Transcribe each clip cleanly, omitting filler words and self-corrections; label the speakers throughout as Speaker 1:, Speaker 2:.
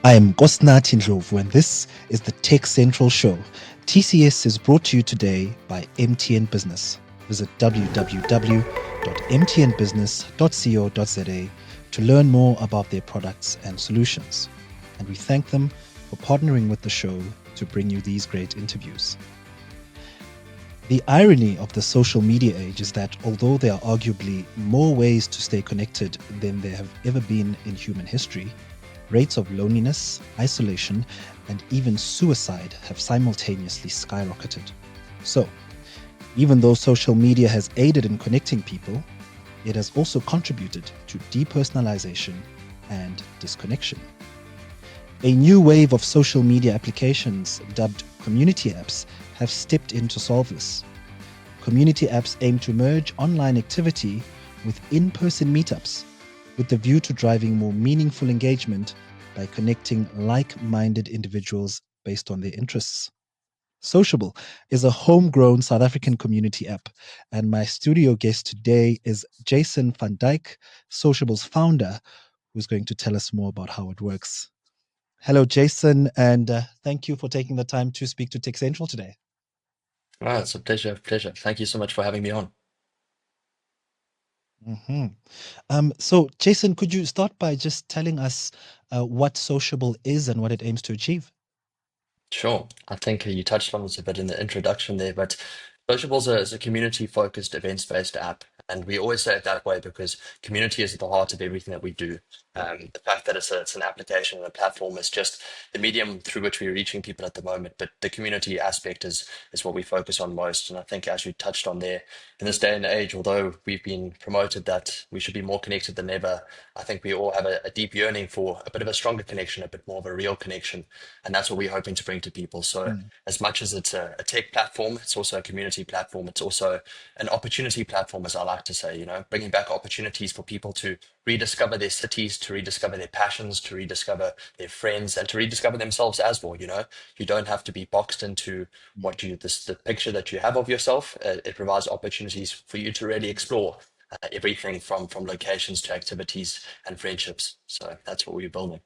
Speaker 1: I am Nathi Ndlovu, and this is the TechCentral Show. TCS is brought to you today by MTN Business. Visit www.mtnbusiness.co.za to learn more about their products and solutions. And we thank them for partnering with the show to bring you these great interviews. The irony of the social media age is that although there are arguably more ways to stay connected than there have ever been in human history, rates of loneliness, isolation, and even suicide have simultaneously skyrocketed. So, even though social media has aided in connecting people, it has also contributed to depersonalization and disconnection. A new wave of social media applications, dubbed community apps, have stepped in to solve this. Community apps aim to merge online activity with in-person meetups, with the view to driving more meaningful engagement by connecting like-minded individuals based on their interests. Sociable is a homegrown South African community app, and my studio guest today is Jason van Dyk, Sociable's founder, who's going to tell us more about how it works. Hello, Jason, and thank you for taking the time to speak to TechCentral today.
Speaker 2: It's a pleasure. Thank you so much for having me on.
Speaker 1: So, Jason, could you start by just telling us what Sociable is and what it aims to achieve?
Speaker 2: Sure. I think you touched on this a bit in the introduction there, but Sociable is a community-focused events-based app. And we always say it that way because community is at the heart of everything that we do. The fact that it's an application and a platform is just the medium through which we're reaching people at the moment. But the community aspect is what we focus on most. And I think as you touched on there, in this day and age, although we've been promoted that we should be more connected than ever, I think we all have a deep yearning for a bit of a stronger connection, a bit more of a real connection. And that's what we're hoping to bring to people. So as much as it's a tech platform, it's also a community platform. It's also an opportunity platform, as I like to say, bringing back opportunities for people to rediscover their cities, to rediscover their passions, to rediscover their friends, and to rediscover themselves as well. You don't have to be boxed into the picture that you have of yourself. It provides opportunities for you to really explore everything from locations to activities and friendships. So that's what we're building.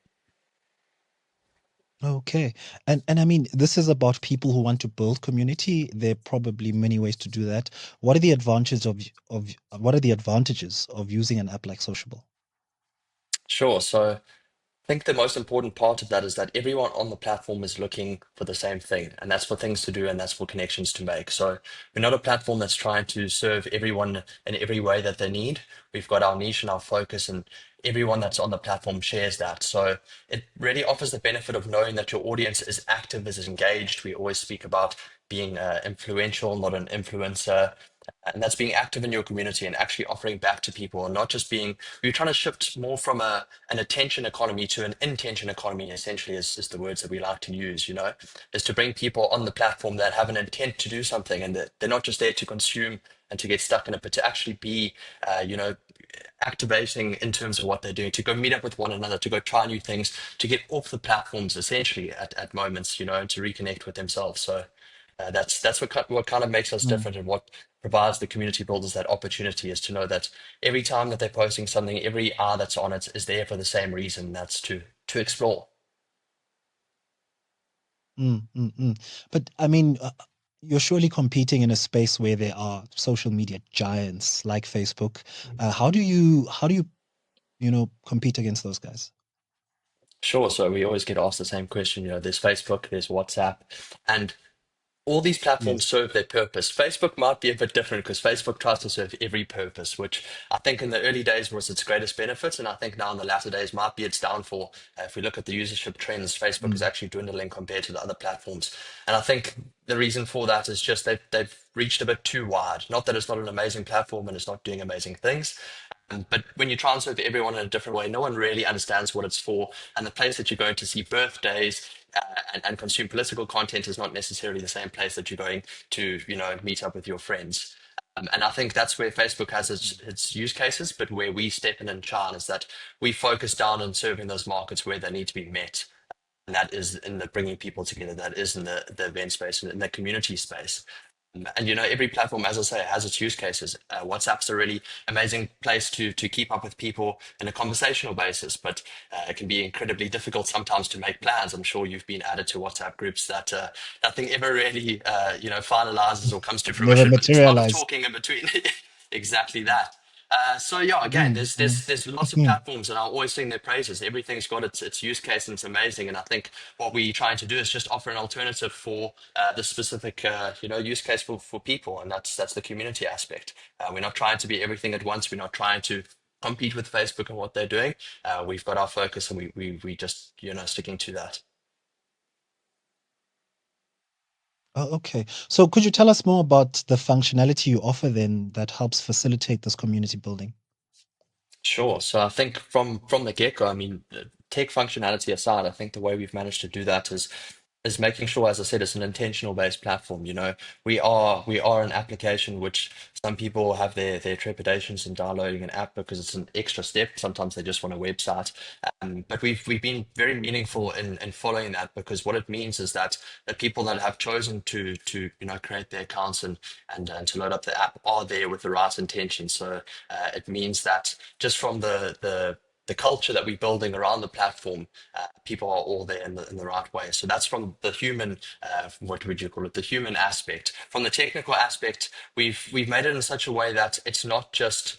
Speaker 1: Okay. And I mean, this is about people who want to build community. There are probably many ways to do that. What are the advantages of what are the advantages of using an app like Sociable?
Speaker 2: Sure. So I think the most important part of that is that everyone on the platform is looking for the same thing, and that's for things to do and that's for connections to make. So we're not a platform that's trying to serve everyone in every way that they need. We've got our niche and our focus, and everyone that's on the platform shares that. So it really offers the benefit of knowing that your audience is active, is engaged. We always speak about being influential, not an influencer. And that's being active in your community and actually offering back to people and not just being, we're trying to shift more from an attention economy to an intention economy, essentially, is the words that we like to use, is to bring people on the platform that have an intent to do something and that they're not just there to consume and to get stuck in it, but to actually be, activating in terms of what they're doing, to go meet up with one another, to go try new things, to get off the platforms essentially at moments, and to reconnect with themselves. So that's what kind of makes us
Speaker 1: Mm.
Speaker 2: different and what provides the community builders that opportunity is to know that every time that they're posting something, every hour that's on it is there for the same reason. That's to explore.
Speaker 1: But I mean, you're surely competing in a space where there are social media giants like Facebook. How do you compete against those guys?
Speaker 2: Sure. So we always get asked the same question. There's Facebook, there's WhatsApp, and all these platforms
Speaker 1: Yes.
Speaker 2: serve their purpose. Facebook might be a bit different because Facebook tries to serve every purpose, which I think in the early days was its greatest benefit. And I think now in the latter days might be its downfall. If we look at the usership trends, Facebook is
Speaker 1: Mm.
Speaker 2: actually dwindling compared to the other platforms. And I think the reason for that is just they've reached a bit too wide. Not that it's not an amazing platform and it's not doing amazing things, but when you try and serve everyone in a different way, no one really understands what it's for. And the place that you're going to see birthdays and consume political content is not necessarily the same place that you're going to, meet up with your friends. And I think that's where Facebook has its use cases, but where we step in and shine is that we focus down on serving those markets where they need to be met. And that is in the bringing people together, that is in the event space and in the community space. And every platform, as I say, has its use cases. WhatsApp's a really amazing place to keep up with people in a conversational basis, but it can be incredibly difficult sometimes to make plans. I'm sure you've been added to WhatsApp groups that nothing ever really finalizes or comes to
Speaker 1: Never
Speaker 2: fruition, but there's a lot of
Speaker 1: materialize.
Speaker 2: talking in between. Exactly that. So yeah, again,
Speaker 1: Mm,
Speaker 2: there's
Speaker 1: mm,
Speaker 2: there's lots of
Speaker 1: mm.
Speaker 2: platforms, and I always sing their praises. Everything's got its use case, and it's amazing. And I think what we're trying to do is just offer an alternative for the specific use case for people, and that's the community aspect. We're not trying to be everything at once. We're not trying to compete with Facebook and what they're doing. We've got our focus, and we just sticking to that.
Speaker 1: Oh, okay. So could you tell us more about the functionality you offer then that helps facilitate this community building?
Speaker 2: Sure. So I think from the get-go, I mean, tech functionality aside, I think the way we've managed to do that is making sure, as I said, it's an intentional based platform. We are an application which some people have their trepidations in downloading an app because it's an extra step. Sometimes they just want a website. But we've been very meaningful in following that, because what it means is that the people that have chosen to create their accounts and to load up the app are there with the right intention. So it means that just from the culture that we're building around the platform, people are all there in the right way. So that's from the human, what would you call it, the human aspect. From the technical aspect, we've made it in such a way that it's not just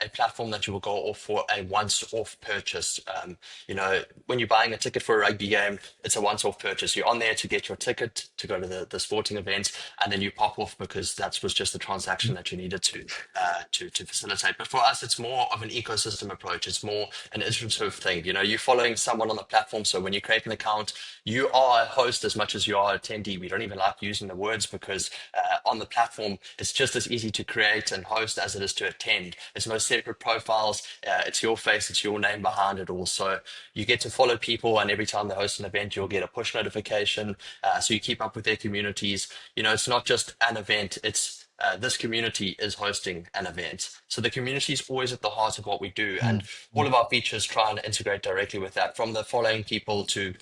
Speaker 2: a platform that you will go off for a once-off purchase. When you're buying a ticket for a rugby game, it's a once-off purchase. You're on there to get your ticket to go to the sporting event, and then you pop off because that was just the transaction that you needed to facilitate. But for us, it's more of an ecosystem approach. It's more an iterative thing. You're following someone on the platform, so when you create an account, you are a host as much as you are an attendee. We don't even like using the words because on the platform, it's just as easy to create and host as it is to attend. It's no separate profiles. It's your face, it's your name behind it all. So you get to follow people, and every time they host an event, you'll get a push notification. So you keep up with their communities. It's not just an event, it's this community is hosting an event. So the community is always at the heart of what we do. And
Speaker 1: Mm,
Speaker 2: all
Speaker 1: mm,
Speaker 2: of our features try and integrate directly with that, from the following people to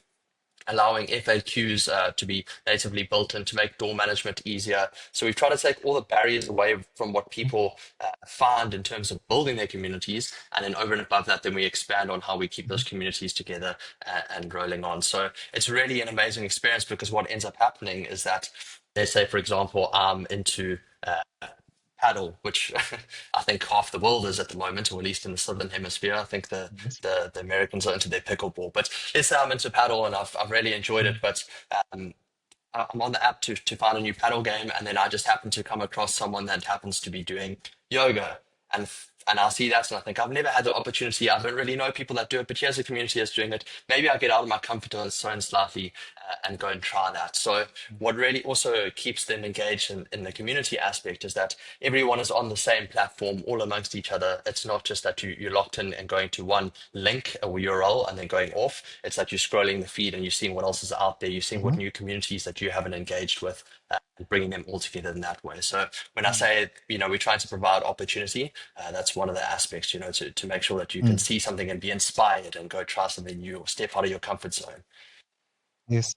Speaker 2: allowing FAQs to be natively built in to make door management easier. So we've tried to take all the barriers away from what
Speaker 1: mm,
Speaker 2: people find in terms of building their communities. And then over and above that, then we expand on how we keep those
Speaker 1: mhm,
Speaker 2: communities together and rolling on. So it's really an amazing experience, because what ends up happening is that, let's say, for example, I'm into paddle, which I think half the world is at the moment, or at least in the southern hemisphere. I think the
Speaker 1: yes.
Speaker 2: the, the Americans are into their pickleball. But let's say I'm into paddle and I've really enjoyed it.
Speaker 1: Mm,
Speaker 2: But um, I'm on the app to find a new paddle game, and then I just happen to come across someone that happens to be doing yoga, and I see that, and I think I've never had the opportunity. I don't really know people that do it, but here's a community that's doing it. Maybe I get out of my comfort zone slightly and go and try that. So what really also keeps them engaged in the community aspect is that everyone is on the same platform, all amongst each other. It's not just that you're locked in and going to one link or URL and then going off. It's that you're scrolling the feed and you're seeing what else is out there. You're seeing what
Speaker 1: mhm,
Speaker 2: new communities that you haven't engaged with, and bringing them all together in that way. So when I
Speaker 1: mm,
Speaker 2: say, we're trying to provide opportunity, that's one of the aspects, to make sure that you can
Speaker 1: mm.
Speaker 2: see something and be inspired and go try something new or step out of your comfort zone.
Speaker 1: Yes.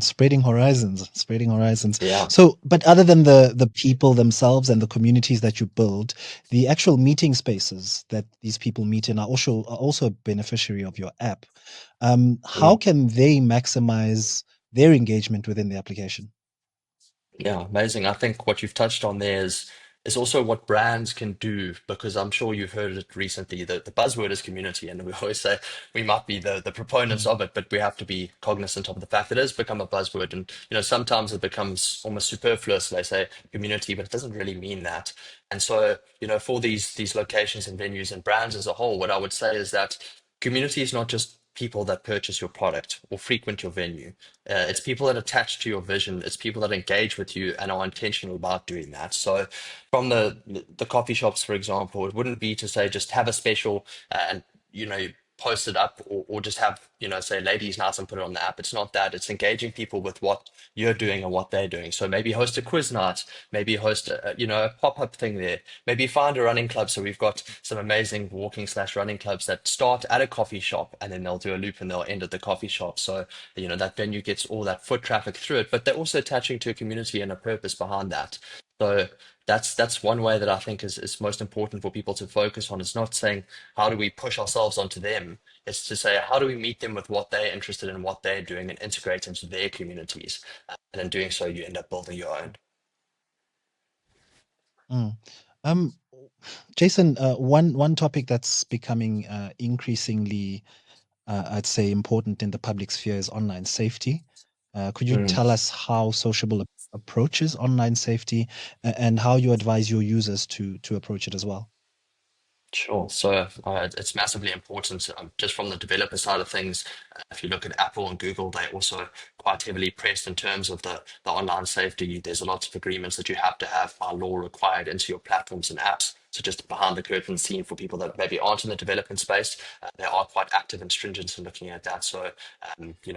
Speaker 1: Spreading horizons, spreading horizons.
Speaker 2: Yeah.
Speaker 1: So, but other than the people themselves and the communities that you build, the actual meeting spaces that these people meet in are also a beneficiary of your app. How
Speaker 2: Mm.
Speaker 1: can they maximize their engagement within the application?
Speaker 2: Yeah, amazing. I think what you've touched on there is also what brands can do, because I'm sure you've heard it recently. The buzzword is community, and we always say we might be the proponents
Speaker 1: Mm,
Speaker 2: of it, but we have to be cognizant of the fact that it has become a buzzword, and sometimes it becomes almost superfluous. They say community, but it doesn't really mean that. And so, for these locations and venues and brands as a whole, what I would say is that community is not just people that purchase your product or frequent your venue. It's people that attach to your vision. It's people that engage with you and are intentional about doing that. So, from the coffee shops, for example, it wouldn't be to say just have a special and you know post it up, or just have, say ladies nights and put it on the app. It's not that. It's engaging people with what you're doing and what they're doing. So maybe host a quiz night, maybe host a pop-up thing there, maybe find a running club. So we've got some amazing walking slash running clubs that start at a coffee shop and then they'll do a loop and they'll end at the coffee shop. So that venue gets all that foot traffic through it, but they're also attaching to a community and a purpose behind that. So that's one way that I think is most important for people to focus on. It's not saying how do we push ourselves onto them. It's to say how do we meet them with what they're interested in, what they're doing, and integrate into their communities. And in doing so, you end up building your own.
Speaker 1: Mm. Um, Jason, one topic that's becoming increasingly, I'd say, important in the public sphere is online safety. Could you
Speaker 2: Mm.
Speaker 1: tell us how Sociable approaches online safety and how you advise your users to approach it as well?
Speaker 2: Sure. So it's massively important just from the developer side of things. If you look at Apple and Google, they also quite heavily pressed in terms of the online safety. There's a lot of agreements that you have to have by law required into your platforms and apps. So just behind the curtain scene for people that maybe aren't in the development space, they are quite active and stringent in looking at that. So,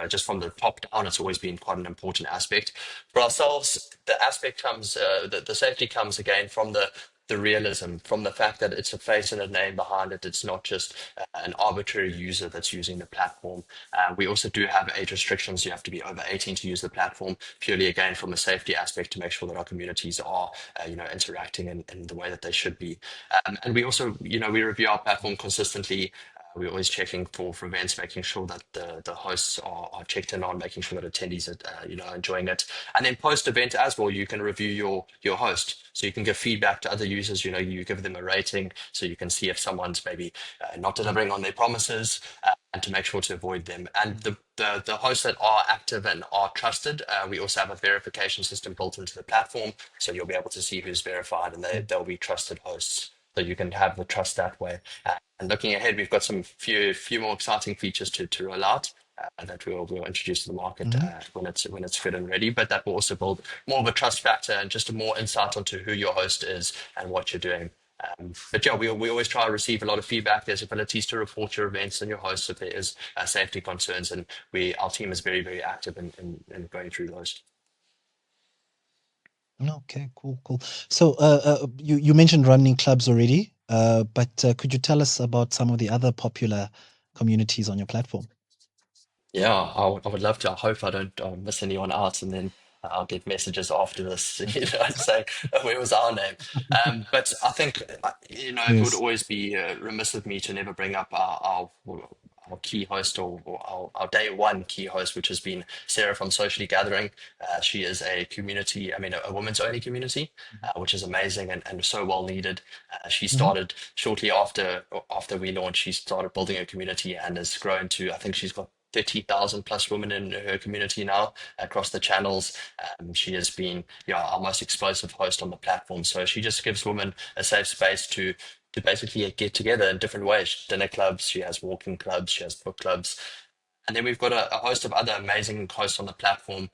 Speaker 2: just from the top down, it's always been quite an important aspect. For ourselves, the aspect comes, the safety comes again from the realism, from the fact that it's a face and a name behind it. It's not just an arbitrary user that's using the platform. We also do have age restrictions. You have to be over 18 to use the platform, purely again from a safety aspect to make sure that our communities are, interacting in the way that they should be. And we also, we review our platform consistently. We're always checking for events, making sure that the hosts are checked in on, making sure that attendees are enjoying it. And then post event as well, you can review your host, so you can give feedback to other users. You give them a rating, so you can see if someone's maybe not delivering on their promises, and to make sure to avoid them. And the hosts that are active and are trusted, we also have a verification system built into the platform, so you'll be able to see who's verified, and they'll be trusted hosts. So you can have the trust that way. And looking ahead, we've got some few more exciting features to roll out. That we'll introduce to the market
Speaker 1: Hmm.
Speaker 2: when it's good and ready. But that will also build more of a trust factor and just a more insight onto who your host is and what you're doing. But yeah, we always try to receive a lot of feedback. There's abilities to report your events and your hosts if there is safety concerns, and our team is very very active in going through those.
Speaker 1: Okay, cool, cool. So, you mentioned running clubs already, but could you tell us about some of the other popular communities on your platform?
Speaker 2: Yeah, I would love to. I hope I don't miss anyone out, and then I'll get messages after this, saying, "Where was our name?" But I think, it would
Speaker 1: Yes.
Speaker 2: always be remiss of me to never bring up our key host, or our day one key host, which has been Sarah from Socially Gathering. She is a community, I mean, a women's only community, which is amazing and so well needed. She
Speaker 1: Hmm.
Speaker 2: started shortly after we launched. She started building a community and has grown to, I think she's got 30,000 plus women in her community now across the channels. She has been, yeah, our most explosive host on the platform. So she just gives women a safe space to basically get together in different ways. Dinner clubs, she has walking clubs, she has book clubs. And then we've got a host of other amazing hosts on the platform.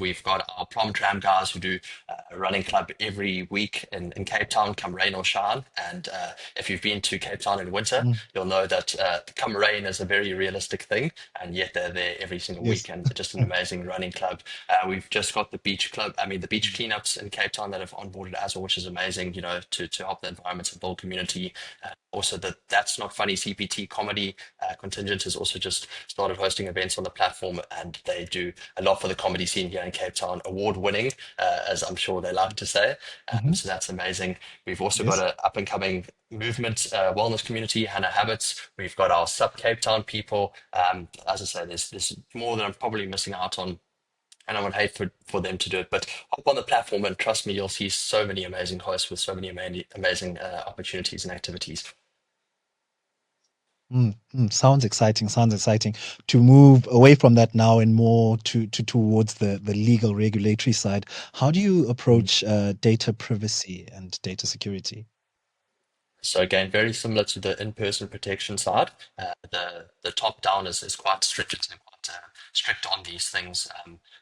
Speaker 2: We've got our prom tram guys who do a running club every week in Cape Town, come rain or shine. And if you've been to Cape Town in winter,
Speaker 1: Mm.
Speaker 2: you'll know that come rain is a very realistic thing. And yet they're there every single
Speaker 1: Yes.
Speaker 2: week, and just an amazing running club. We've just got the beach club, I mean, the beach cleanups in Cape Town that have onboarded as well, which is amazing, to help the environment and build community. Also, that's not funny CPT comedy contingent has also just started hosting events on the platform, and they do a lot for the comedy scene here in Cape Town, award winning, as I'm sure they like to say.
Speaker 1: Hmm.
Speaker 2: So that's amazing. We've also got
Speaker 1: Yes.
Speaker 2: an up and coming movement wellness community, Hannah Habits. We've got our sub Cape Town people. As I say, there's more than I'm probably missing out on. And I would hate for them to do it, but hop on the platform and trust me, you'll see so many amazing hosts with so many amazing opportunities and activities.
Speaker 1: Sounds exciting. Sounds exciting to move away from that now and more towards the legal regulatory side. How do you approach data privacy and data security?
Speaker 2: So again, very similar to the in-person protection side. The top down is quite strict and quite strict on these things,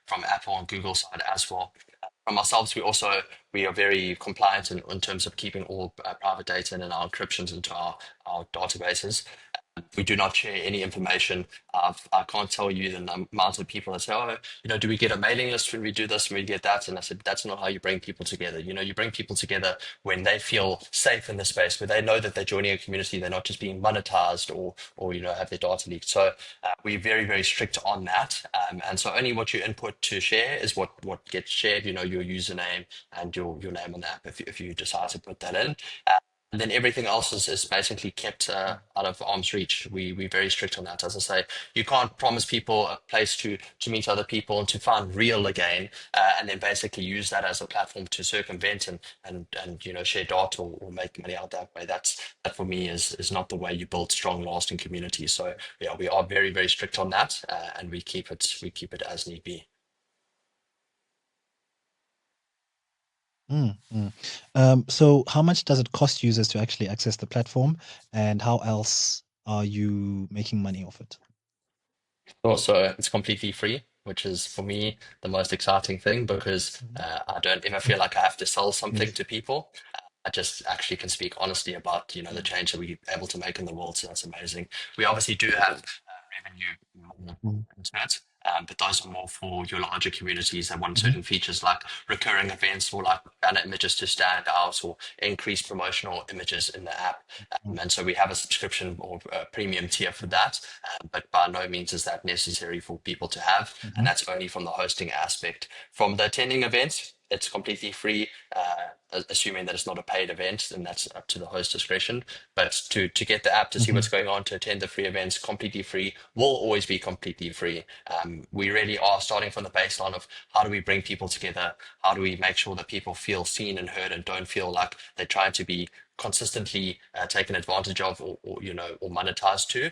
Speaker 2: from Apple and Google side as well. From ourselves, we are very compliant in terms of keeping all private data and our encryptions into our databases. We do not share any information. I can't tell you the amount of people that say, "Oh, do we get a mailing list when we do this, when we get that?" And I said, "That's not how you bring people together. You bring people together when they feel safe in the space, where they know that they're joining a community. They're not just being monetized or have their data leaked." So we're very, very strict on that. And so only what you input to share is what gets shared. Your username and your name on the app, if you decide to put that in. And then everything else is basically kept out of arm's reach. We're very strict on that. As I say, you can't promise people a place to meet other people and to find real again, and then basically use that as a platform to circumvent and share data or make money out that way. That for me is not the way you build strong, lasting communities. So yeah, we are very, very strict on that, and we keep it as need be.
Speaker 1: Mm, mm. So how much does it cost users to actually access the platform, and how else are you making money off it?
Speaker 2: Also, it's completely free, which is for me the most exciting thing because
Speaker 1: Mhm.
Speaker 2: I don't ever feel like I have to sell something
Speaker 1: Yes.
Speaker 2: to people. I just actually can speak honestly about the change that we're able to make in the world. So that's amazing. We obviously do have revenue more
Speaker 1: Mm,
Speaker 2: into it, but those are more for your larger communities that want
Speaker 1: mhm,
Speaker 2: certain features like recurring events or like banner images to stand out or increased promotional images in the app.
Speaker 1: mm,
Speaker 2: And so we have a subscription or a premium tier for that, but by no means is that necessary for people to have. And
Speaker 1: mhm,
Speaker 2: that's only from the hosting aspect. From the attending events, it's completely free, assuming that it's not a paid event, and that's up to the host discretion. But to get the app to see
Speaker 1: mhm,
Speaker 2: what's going on, to attend the free events, completely free, will always be completely free. We really are starting from the baseline of how do we bring people together? How do we make sure that people feel seen and heard and don't feel like they're trying to be consistently taken advantage of or monetized to.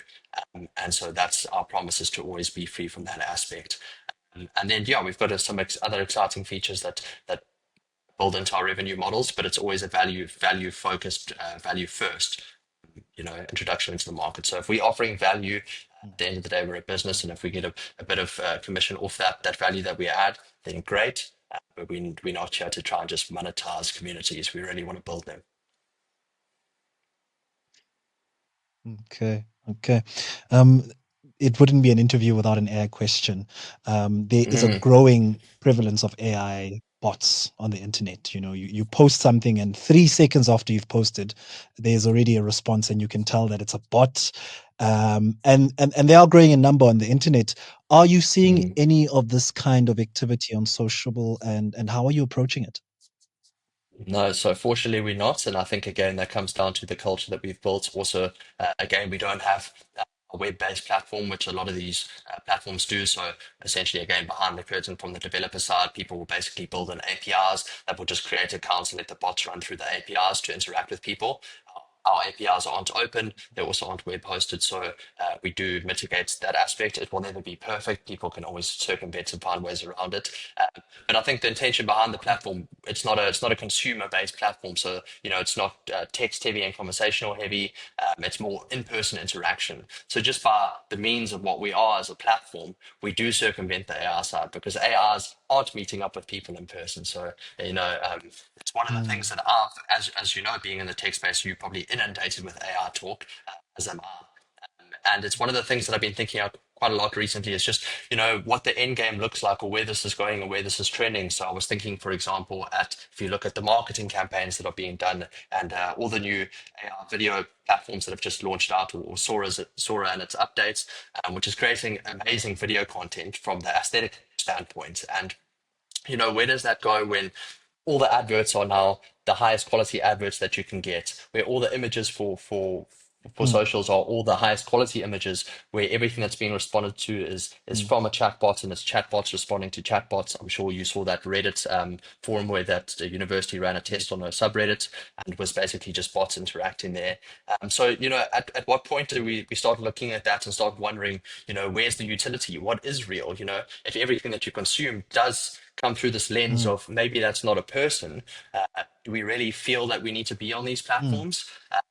Speaker 2: And so that's our promise, is to always be free from that aspect. And then yeah, we've got some other exciting features that build into our revenue models, but it's always a value focused, value first, introduction into the market. So if we're offering value,
Speaker 1: mm.
Speaker 2: at the end of the day, we're a business, and if we get a bit of commission off that value that we add, then great. But we're not here to try and just monetize communities. We really want to build them.
Speaker 1: Okay, okay. Um, it wouldn't be an interview without an AI question. There is a
Speaker 2: Mm,
Speaker 1: growing prevalence of AI bots on the internet. You post something, and 3 seconds after you've posted, there's already a response, and you can tell that it's a bot. And they are growing in number on the internet. Are you seeing
Speaker 2: mm.
Speaker 1: any of this kind of activity on Sociable, and how are you approaching it?
Speaker 2: No, so fortunately we're not, and I think again that comes down to the culture that we've built. Also, again, we don't have a web-based platform, which a lot of these platforms do. So essentially, again, behind the curtain from the developer side, people will basically build an APIs that will just create accounts and let the bots run through the APIs to interact with people. Our APIs aren't open; they also aren't web hosted, so we do mitigate that aspect. It will never be perfect. People can always circumvent and find ways around it. But I think the intention behind the platform, it's not a consumer based platform. So it's not text heavy and conversational heavy. It's more in person interaction. So just by the means of what we are as a platform, we do circumvent the AI side because AIs aren't meeting up with people in person. So it's one of the
Speaker 1: Mm,
Speaker 2: things that as you know, being in the tech space, you're probably inundated with AI talk, as am I. And it's one of the things that I've been thinking out quite a lot recently is just, what the end game looks like or where this is going or where this is trending. So I was thinking, for example, if you look at the marketing campaigns that are being done and all the new AI video platforms that have just launched out or Sora and its updates, which is creating amazing video content from the aesthetic standpoint. And where does that go when all the adverts are now the highest quality adverts that you can get, where all the images for
Speaker 1: mm,
Speaker 2: socials are all the highest quality images, where everything that's being responded to is
Speaker 1: mm,
Speaker 2: from a chatbot and it's chatbots responding to chatbots. I'm sure you saw that Reddit forum where that the university ran a test on a subreddit and it was basically just bots interacting there. So at what point do we start looking at that and start wondering, where's the utility? What is real? If everything that you consume does come through this lens
Speaker 1: mm,
Speaker 2: of maybe that's not a person, do we really feel that we need to be on these
Speaker 1: mm,
Speaker 2: platforms?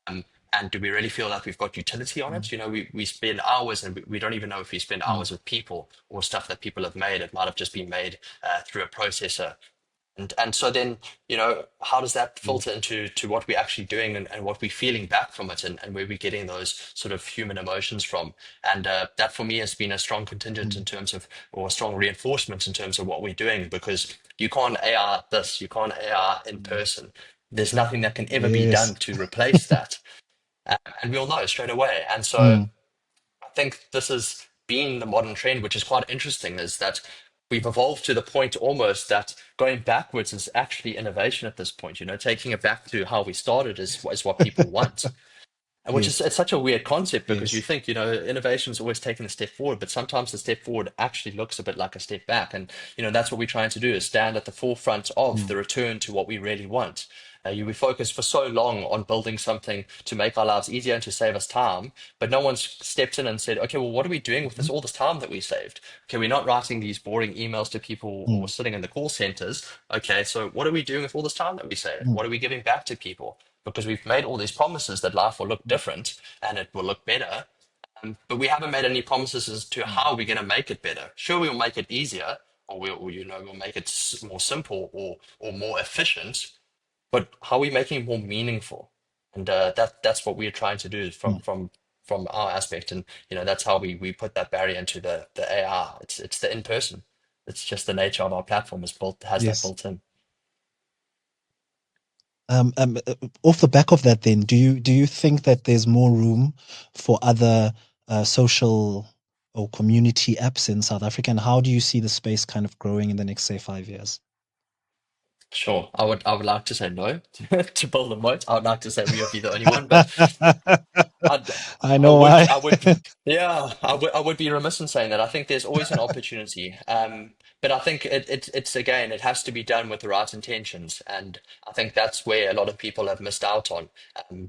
Speaker 2: Um, and do we really feel like we've got utility on
Speaker 1: mm,
Speaker 2: it? We spend hours and we don't even know if we spend
Speaker 1: mm,
Speaker 2: hours with people or stuff that people have made. It might have just been made through a processor. And so then, how does that filter into what we're actually doing, and what we're feeling back from it, and where we're getting those sort of human emotions from. And that for me has been a strong contingent in terms of, or a strong reinforcement in terms of what we're doing, because you can't AR this, you can't AR in person. There's nothing that can ever be
Speaker 1: Yes.
Speaker 2: done to replace that. And we'll know straight away. And so
Speaker 1: Mm.
Speaker 2: I think this has been the modern trend, which is quite interesting, is that we've evolved to the point almost that going backwards is actually innovation at this point. Taking it back to how we started is what people want. And which is,
Speaker 1: Yes.
Speaker 2: it's such a weird concept, because you
Speaker 1: Yes.
Speaker 2: think, innovation is always taking a step forward, but sometimes the step forward actually looks a bit like a step back. And, that's what we're trying to do, is stand at the forefront of
Speaker 1: Mm.
Speaker 2: the return to what we really want. We focused for so long on building something to make our lives easier and to save us time, but no one's stepped in and said, okay, well, what are we doing with
Speaker 1: Mhm.
Speaker 2: all this time that we saved? Okay, we're not writing these boring emails to people or
Speaker 1: Mm.
Speaker 2: sitting in the call centers. Okay, so what are we doing with all this time that we saved?
Speaker 1: Mm.
Speaker 2: What are we giving back to people? Because we've made all these promises that life will look different and it will look better, but we haven't made any promises as to
Speaker 1: Mm.
Speaker 2: how we're going to make it better. Sure, we'll make it easier, or we'll make it more simple, or more efficient, but how are we making it more meaningful? And that's what we're trying to do from
Speaker 1: Mm.
Speaker 2: from our aspect. And that's how we put that barrier into the AR. It's the in person. It's just the nature of our platform has that
Speaker 1: Yes.
Speaker 2: built in.
Speaker 1: Off the back of that, then, do you think that there's more room for other social or community apps in South Africa, and how do you see the space kind of growing in the next, say, 5 years?
Speaker 2: Sure, I would like to say no to build a moat. I would like to say we would be the only one, but I,
Speaker 1: I
Speaker 2: I
Speaker 1: know
Speaker 2: would,
Speaker 1: why.
Speaker 2: I would, yeah, I would be remiss in saying that. I think there's always an opportunity, but I think it's again, it has to be done with the right intentions, and I think that's where a lot of people have missed out on,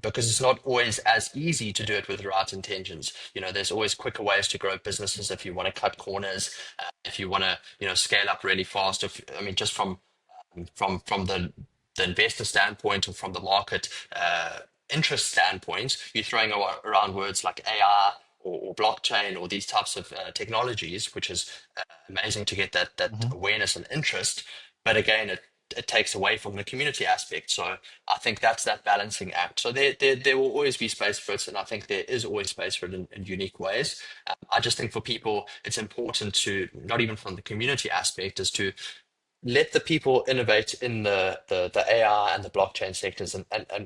Speaker 2: because it's not always as easy to do it with the right intentions. There's always quicker ways to grow businesses if you want to cut corners, if you want to, scale up really fast. I mean, just from the investor standpoint or from the market interest standpoint, you're throwing around words like AI or blockchain or these types of technologies, which is amazing to get that
Speaker 1: Mhm.
Speaker 2: awareness and interest. But again, it takes away from the community aspect. So I think that's that balancing act. So there will always be space for it, and I think there is always space for it in unique ways. I just think for people, it's important to, not even from the community aspect, is to let the people innovate in the AI and the blockchain sectors, and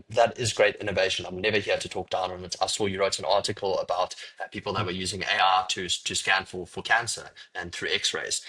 Speaker 2: that is great innovation. I'm never here to talk down on it. I saw you wrote an article about people that
Speaker 1: Mm.
Speaker 2: were using AI to scan for cancer and through X-rays.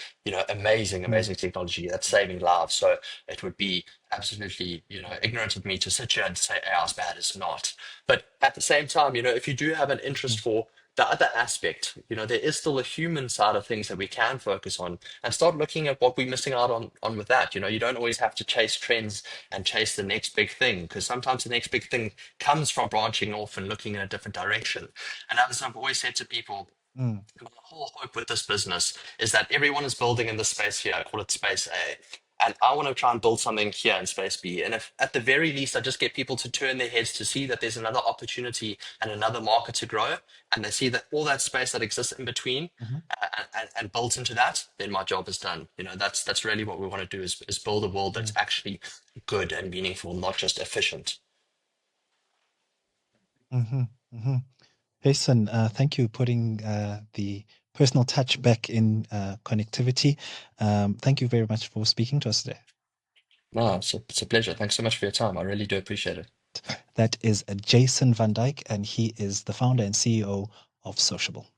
Speaker 2: Amazing,
Speaker 1: Mm.
Speaker 2: amazing technology that's saving lives. So it would be absolutely ignorant of me to sit here and say AI is bad. It's not. But at the same time, if you do have an interest
Speaker 1: Mm.
Speaker 2: for the other aspect, there is still a human side of things that we can focus on, and start looking at what we're missing out on with that. You don't always have to chase trends and chase the next big thing, because sometimes the next big thing comes from branching off and looking in a different direction. And as I've always said to people,
Speaker 1: Mm.
Speaker 2: the whole hope with this business is that everyone is building in the space here. I call it space A. And I want to try and build something here in space B. And if at the very least I just get people to turn their heads to see that there's another opportunity and another market to grow, and they see that all that space that exists in between
Speaker 1: Mhm.
Speaker 2: and built into that, then my job is done. That's really what we want to do, is build a world that's
Speaker 1: Mm.
Speaker 2: actually good and meaningful, not just efficient.
Speaker 1: Mhm. Mhm. Jason, thank you for putting the personal touch back in connectivity. Thank you very much for speaking to us today.
Speaker 2: No, it's a pleasure. Thanks so much for your time. I really do appreciate it.
Speaker 1: That is Jason van Dyk, and he is the founder and CEO of Sociable.